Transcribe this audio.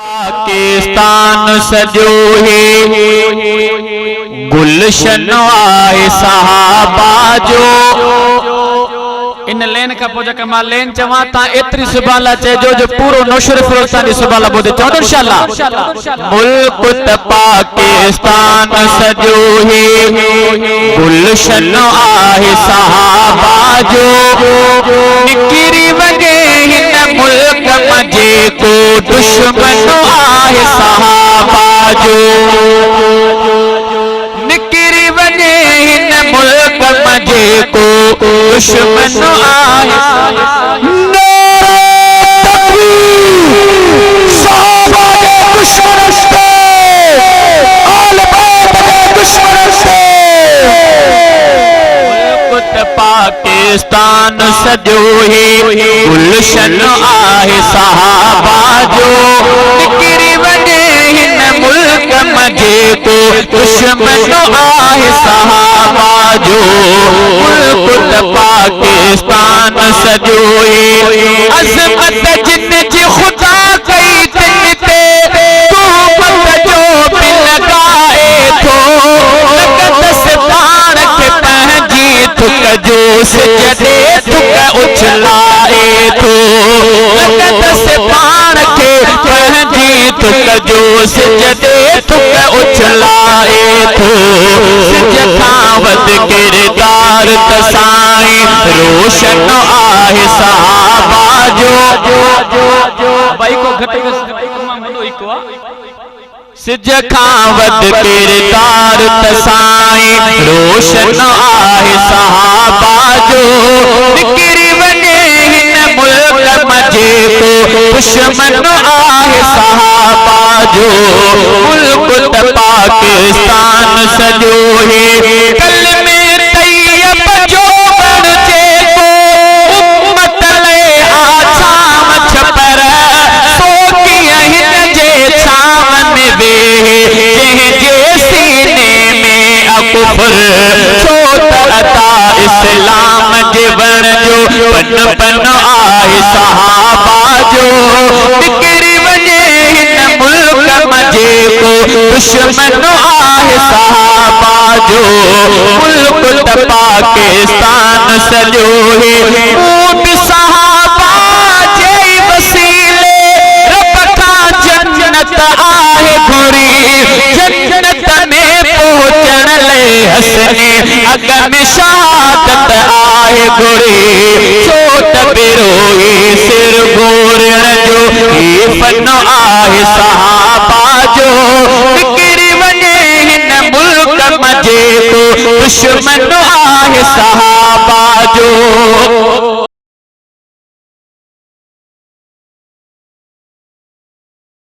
पाकिस्तान सजो है गुलशन आए सहाबा जो इन लेन का पोजा कमा लेन चवा ता एतरी सुभाला चे जो पूरो नौशर फिरोस्तान दी सुभाला बोदे चवा इंशाल्लाह मुल्क त पाकिस्तान सजो है गुलशन आए सहाबा जो निकिरी वगे हिन मुल्क मजे को दुश्मन आए सहाबा जो निकिरी वगे हिन मुल्क मजे को दुश्मन आए पाकिस्तान सजो है गुलशन आहे सहाबा जो निकिरी वञे हिन मुल्क मजे को दुश्मन आहे सहाबा जो मुल्क पाकिस्तान सजो है अज़मत जिन जी खुदा कई तिन ते तू मत जो बि लॻाए थो लॻत सितार खे पंहिंजी थुक जो सजदे थुक उछलाए थो लॻत सितार खे पंहिंजी थुक जो सजदे थुक उछलाए थो सिज खां वध किरदार त साईं रोशन आहे सहाबा जो भाई को घटे सिज खां वध किरदार त साईं रोशन आहे सहाबा जो निकिरी वञे हिन मुल्क मजे को दुश्मन आहे सहाबा जो मुल्क त पाकिस्तान सजो है कलमे तैयब जो बणजे को उम्मत ले आछाम छपर सो कीअं हिन जे छाम में वेहे जंहिंजे सीने में अकुफर छो त अता इस्लाम जे वण जो पन पन आहे सहाबा जो निकिरी वञे हिन मुल्क मजे को दुश्मन आहे सहाबा जो मुल्क त पाकिस्तान सजो है ऊंट सहाबा जे वसीले रब खां जन्नत आहे घुरी जन्नत में पहुंचण ले हसने अग में शहादत आहे घुरी छो त बिरोही सिर गोरण जो ही फन आहे सहाबा जो निकिरी वञे हिन मुल्क मजे को दुश्मन आहे सहाबा जो